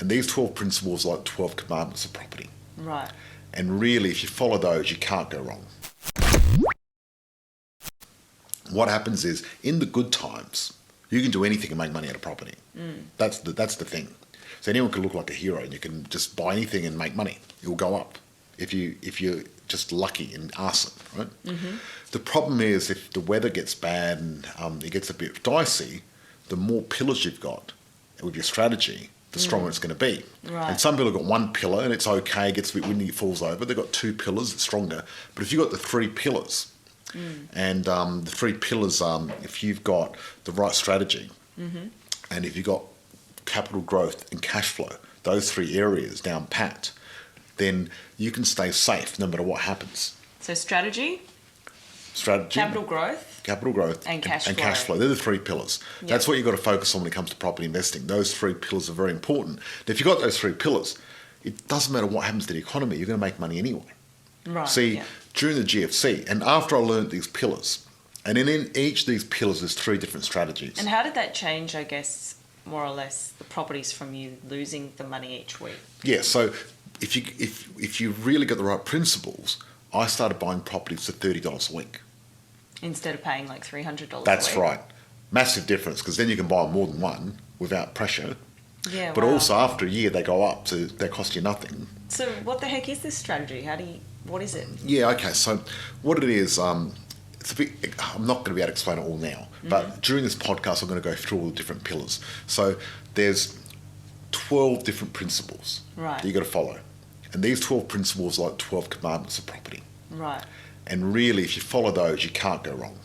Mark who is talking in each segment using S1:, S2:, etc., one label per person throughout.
S1: And these 12 principles are like 12 commandments of property.
S2: Right.
S1: And really, if you follow those, you can't go wrong. What happens is, in the good times, you can do anything and make money out of property. That's the thing. So anyone can look like a hero, and you can just buy anything and make money. It will go up if you're just lucky and arson, right? The problem is, if the weather gets bad and it gets a bit dicey, the more pillars you've got with your strategy, the stronger it's going to be.
S2: Right.
S1: And some people have got one pillar and it's okay, it gets a bit windy, it falls over. They've got two pillars, it's stronger. But if you've got the three pillars, and the three pillars, if you've got the right strategy, and if you've got capital growth and cash flow, those three areas down pat, then you can stay safe no matter what happens.
S2: So strategy, capital growth, and cash flow.
S1: They're the three pillars. Yep. That's what you've got to focus on when it comes to property investing. Those three pillars are very important. And if you've got those three pillars, it doesn't matter what happens to the economy, you're going to make money anyway.
S2: Right.
S1: See, during the GFC, and after I learned these pillars, and in each of these pillars there's three different strategies.
S2: And how did that change, I guess, more or less, the properties from you losing the money each week?
S1: Yeah, so if you really got the right principles, I started buying properties for $30 a week.
S2: Instead of paying like $300
S1: That's
S2: a week?
S1: right. Massive difference, because then you can buy more than one without pressure.
S2: Yeah,
S1: But
S2: wow.
S1: also after a year they go up, so they cost you nothing.
S2: So what the heck is this strategy? What is it?
S1: Yeah, okay, so what it is, it's a bit, I'm not going to be able to explain it all now, but during this podcast I'm going to go through all the different pillars. So there's 12 different principles
S2: Right.
S1: that you've got to follow. And these 12 principles are like 12 commandments of property.
S2: Right.
S1: And really, if you follow those, you can't go wrong.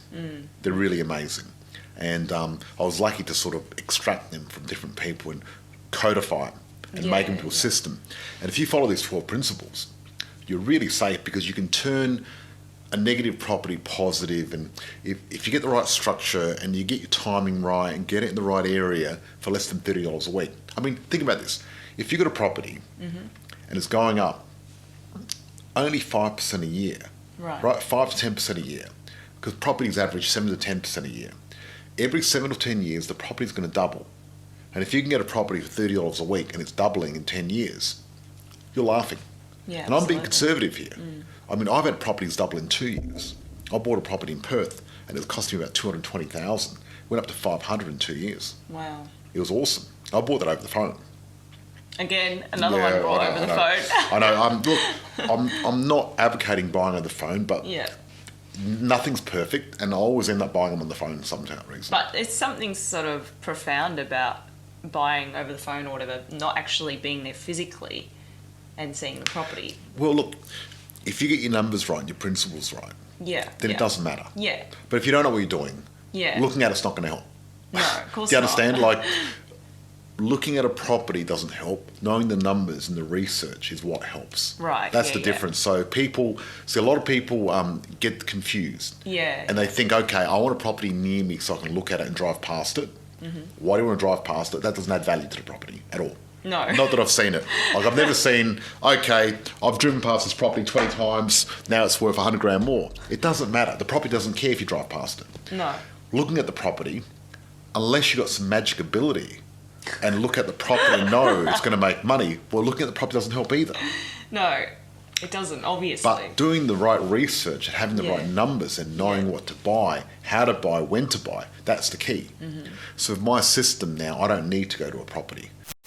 S1: They're really amazing. And I was lucky to sort of extract them from different people and codify them and make them to a system. And if you follow these 12 principles, you're really safe, because you can turn a negative property positive. And if you get the right structure and you get your timing right and get it in the right area for less than $30 a week. I mean, think about this. If you've got a property and it's going up only 5% a year, right? 5 to 10% a year, because properties average 7 to 10% a year. Every 7 or 10 years, the property is going to double. And if you can get a property for $30 a week and it's doubling in 10 years, you're laughing.
S2: Yeah,
S1: and I'm being conservative here. I mean, I've had properties double in 2 years. I bought a property in Perth and it cost me about $220,000. Went up to $500 in 2 years.
S2: Wow.
S1: It was awesome. I bought that over the phone.
S2: Again, another one brought over the phone.
S1: I know. I'm not advocating buying over the phone, but nothing's perfect, and I always end up buying them on the phone for some reason.
S2: But it's something sort of profound about buying over the phone or whatever, not actually being there physically and seeing the property.
S1: Well, look, if you get your numbers right and your principles right, then it doesn't matter.
S2: Yeah.
S1: But if you don't know what you're doing, looking at it's not going to help.
S2: No, of course not.
S1: Do you understand? Like, looking at a property doesn't help. Knowing the numbers and the research is what helps.
S2: Right.
S1: That's the difference. So a lot of people get confused.
S2: Yeah.
S1: And they think, okay, I want a property near me so I can look at it and drive past it. Why do you want to drive past it? That doesn't add value to the property at all.
S2: No.
S1: Not that I've seen it. Like, I've never seen, okay, I've driven past this property 20 times, now it's worth $100,000 more. It doesn't matter. The property doesn't care if you drive past it.
S2: No.
S1: Looking at the property, unless you've got some magic ability and look at the property and know it's going to make money, well, looking at the property doesn't help either.
S2: No, it doesn't, obviously.
S1: But doing the right research and having the right numbers and knowing what to buy, how to buy, when to buy, that's the key. So with my system now, I don't need to go to a property.